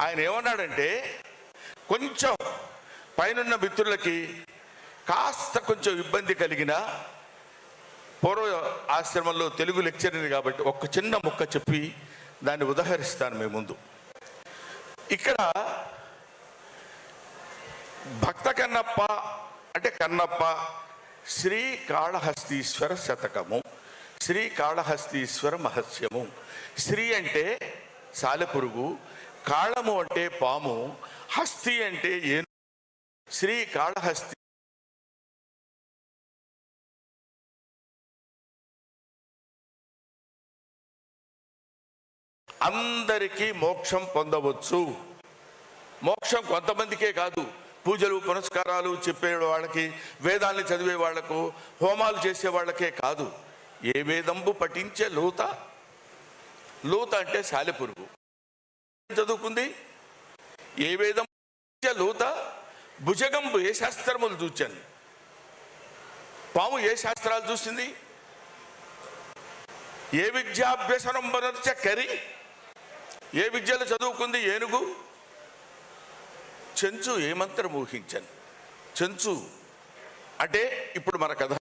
ఆయన ఏమన్నాడంటే, కొంచెం పైనున్న మిత్రులకి కాస్త కొంచెం ఇబ్బంది కలిగిన, పూర్వ ఆశ్రమంలో తెలుగు లెక్చరర్ కాబట్టి ఒక చిన్న ముక్క చెప్పి దాన్ని ఉదహరిస్తాను మీ ముందు. ఇక్కడ భక్త కన్నప్ప అంటే కన్నప్ప శ్రీకాళహస్తీశ్వర శతకము, శ్రీకాళహస్తీశ్వర మహత్యము. శ్రీ అంటే సాలెపురుగు, కాళము అంటే పాము, హస్తి అంటే ఏను. శ్రీకాళహస్తి అందరికీ మోక్షం పొందవచ్చు. మోక్షం కొంతమందికే కాదు, పూజలు పునస్కారాలు చెప్పే వాళ్ళకి, వేదాన్ని చదివే వాళ్లకు, హోమాలు చేసే వాళ్ళకే కాదు. ఏ వేదంబు పఠించే లోత, లోత అంటే సాలెపురుగు చదువుకుంది. ఏ వేదం లోత భుజగంబు ఏ శాస్త్రములు చూచాను. పాము ఏ శాస్త్రాలు చూసింది. ఏ విద్యాభ్యసనం బనర్చ కరి, ఏ విద్యలు చదువుకుంది ఏనుగు. చెంచు ఏ మంత్రం ఊహించాను. చెంచు అంటే ఇప్పుడు మన కథ,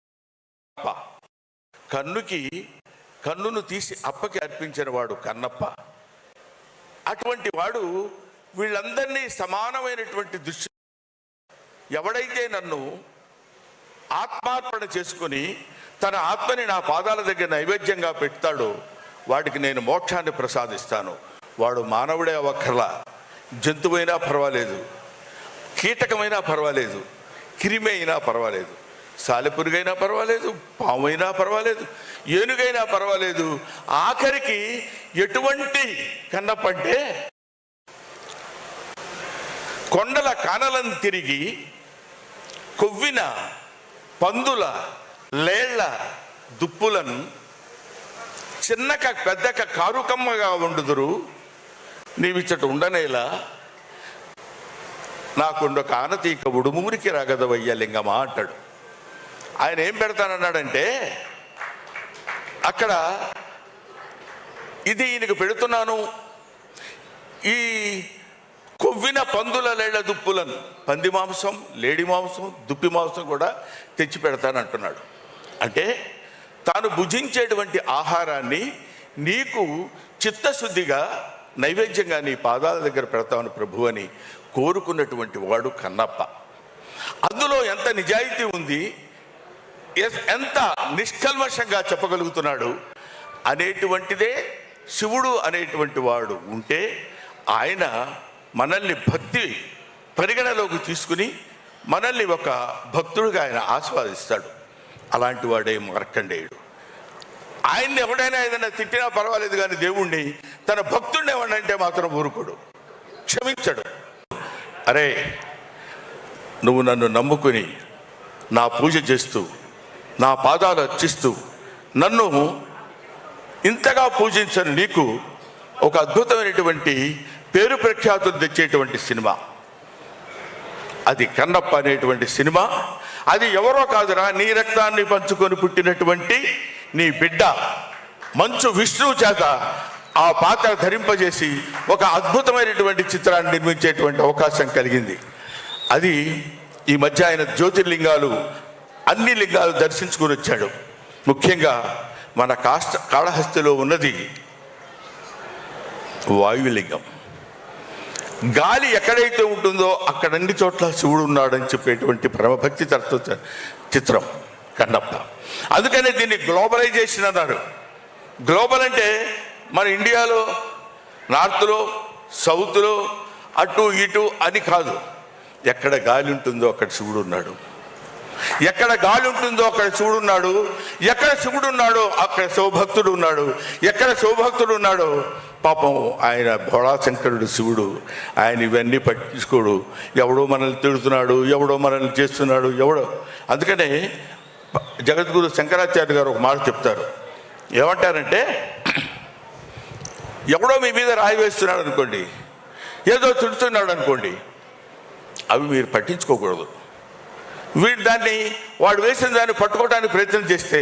కన్నును తీసి అప్పకి అర్పించిన వాడు కన్నప్ప. అటువంటి వాడు వీళ్ళందరినీ సమానమైనటువంటి దృష్టి. ఎవడైతే నన్ను ఆత్మార్పణ చేసుకుని తన ఆత్మని నా పాదాల దగ్గర నైవేద్యంగా పెడతాడో వాడికి నేను మోక్షాన్ని ప్రసాదిస్తాను. వాడు మానవుడే అవ్వక్కర్లా, జంతువైనా పర్వాలేదు, కీటకమైనా పర్వాలేదు, క్రిమి అయినా పర్వాలేదు, సాలెపురుగైనా పర్వాలేదు, పాము అయినా పర్వాలేదు, ఏనుగైనా పర్వాలేదు. ఆఖరికి ఎటువంటి కన్నప్పంటే కొండల కానలను తిరిగి కొవ్విన పందుల లేళ్ల దుప్పులను చిన్నక పెద్దక కారుకమ్మగా వండుదురు, నీవిచ్చట ఉండనేలా నాకుండొక ఆనతీక ఉడుమూరికి రాగదవయ్య లింగమా అంటాడు. ఆయన ఏం పెడతానన్నాడంటే, అక్కడ ఇది ఈయనకు పెడుతున్నాను, ఈ కొవ్విన పందుల లేళ్ల దుప్పులను, పంది మాంసం, లేడి మాంసం, దుప్పి మాంసం కూడా తెచ్చి పెడతానంటున్నాడు. అంటే తాను భుజించేటువంటి ఆహారాన్ని నీకు చిత్తశుద్ధిగా నైవేద్యంగా నీ పాదాల దగ్గర పెడతాను ప్రభు అని కోరుకున్నటువంటి వాడు కన్నప్ప. అందులో ఎంత నిజాయితీ ఉంది, ఎంత నిష్కల్మషంగా చెప్పగలుగుతున్నాడు అనేటువంటిదే శివుడు అనేటువంటి వాడు ఉంటే ఆయన మనల్ని భక్తి పరిగణలోకి తీసుకుని మనల్ని ఒక భక్తుడిగా ఆయన ఆస్వాదిస్తాడు. అలాంటి వాడే మార్కండేయుడు. ఆయన్ని ఎవడైనా ఏదైనా తిట్టినా పర్వాలేదు కానీ దేవుణ్ణి, తన భక్తుడిని ఎవడంటే మాత్రం ఊరుకోడు, క్షమించడు. అరే, నువ్వు నన్ను నమ్ముకుని నా పూజ చేస్తూ నా పాదాలు అర్చిస్తూ నన్ను ఇంతగా పూజించని నీకు ఒక అద్భుతమైనటువంటి పేరు ప్రఖ్యాతులు తెచ్చేటువంటి సినిమా అది కన్నప్ప అనేటువంటి సినిమా. అది ఎవరో కాదురా, నీ రక్తాన్ని పంచుకొని పుట్టినటువంటి నీ బిడ్డ మంచు విష్ణువు చేత ఆ పాత్ర ధరింపజేసి ఒక అద్భుతమైనటువంటి చిత్రాన్ని నిర్మించేటువంటి అవకాశం కలిగింది. అది ఈ మధ్య ఆయన జ్యోతిర్లింగాలు అన్ని లింగాలు దర్శించుకుని వచ్చాడు. ముఖ్యంగా మన కాళహస్తిలో ఉన్నది వాయులింగం. గాలి ఎక్కడైతే ఉంటుందో అక్కడ అన్ని చోట్ల శివుడు ఉన్నాడని చెప్పేటువంటి పరమభక్తి తత్వ చిత్రం కన్నప్ప. అందుకనే దీన్ని గ్లోబలైజేషన్ అన్నారు. గ్లోబల్ అంటే మన ఇండియాలో నార్త్లో సౌత్లో అటు ఇటు అని కాదు. ఎక్కడ గాలి ఉంటుందో అక్కడ శివుడు ఉన్నాడు, ఎక్కడ గాలి ఉంటుందో అక్కడ శివుడు ఉన్నాడు, ఎక్కడ శివుడు ఉన్నాడో అక్కడ శివభక్తుడు ఉన్నాడు, ఎక్కడ శివభక్తుడు ఉన్నాడో పాపం ఆయన భోళాశంకరుడు శివుడు. ఆయన ఇవన్నీ పట్టించుకోడు. ఎవడో మనల్ని తిడుతున్నాడు, ఎవడో మనల్ని చేస్తున్నాడు, ఎవడో. అందుకనే జగద్గురు శంకరాచార్య గారు ఒక మాట చెప్తారు. ఏమంటారంటే, ఎవడో మీ మీద రాయి వేస్తున్నాడు అనుకోండి, ఏదో తిడుతున్నాడు అనుకోండి, అవి మీరు పట్టించుకోకూడదు. వాడు వేసిన దాన్ని పట్టుకోవడానికి ప్రయత్నం చేస్తే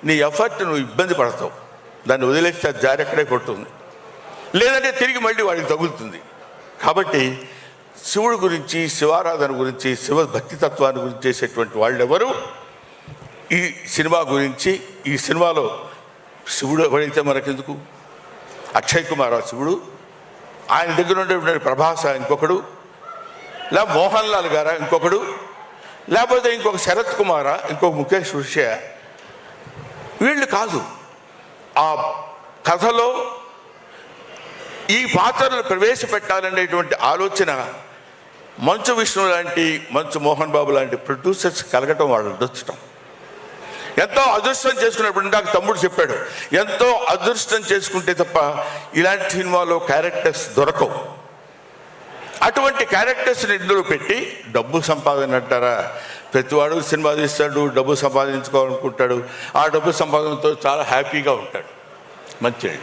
నీ ఎఫర్ట్ నువ్వు ఇబ్బంది పడతావు. దాన్ని వదిలేస్తే అది జారి ఎక్కడే కొడుతుంది, లేదంటే తిరిగి మళ్ళీ వాడికి తగులుతుంది. కాబట్టి శివుడి గురించి, శివారాధన గురించి, శివ భక్తితత్వాన్ని గురించి చేసేటువంటి వాళ్ళెవరు ఈ సినిమా గురించి, ఈ సినిమాలో శివుడు ఎవరైతే మనకెందుకు, అక్షయ్ కుమార్ ఆ శివుడు, ఆయన దగ్గర ఉండేటువంటి ప్రభాస ఇంకొకడు, లేదా మోహన్ లాల్ గారా ఇంకొకడు, లేకపోతే ఇంకొక శరత్ కుమారా, ఇంకొక ముఖేష్ ఋషియా, వీళ్ళు కాదు. ఆ కథలో ఈ పాత్రలను ప్రవేశపెట్టాలనేటువంటి ఆలోచన మంచు విష్ణు లాంటి, మంచు మోహన్ బాబు లాంటి ప్రొడ్యూసర్స్ కలగటం, వాళ్ళు అదృష్టం. ఎంతో అదృష్టం చేసుకున్నప్పుడు నాకు తమ్ముడు చెప్పాడు, ఎంతో అదృష్టం చేసుకుంటే తప్ప ఇలాంటి సినిమాలో క్యారెక్టర్స్ దొరకవు. అటువంటి క్యారెక్టర్స్ని ఇందులో పెట్టి డబ్బు సంపాదన అంటారా? ప్రతివాడు సినిమా తీస్తాడు, డబ్బు సంపాదించుకోవాలనుకుంటాడు, ఆ డబ్బు సంపాదనతో చాలా హ్యాపీగా ఉంటాడు. మంచిది.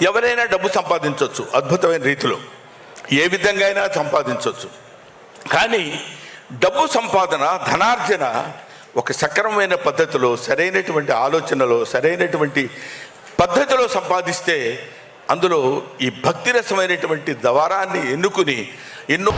ఎవరైనా డబ్బు సంపాదించవచ్చు అద్భుతమైన రీతిలో, ఏ విధంగా అయినా సంపాదించవచ్చు. కానీ డబ్బు సంపాదన, ధనార్జన ఒక సక్రమమైన పద్ధతిలో, సరైనటువంటి ఆలోచనలో, సరైనటువంటి పద్ధతిలో సంపాదిస్తే అందులో ఈ భక్తి రసమైనటువంటి ద్వారాన్ని ఎన్నుకుని ఎన్నో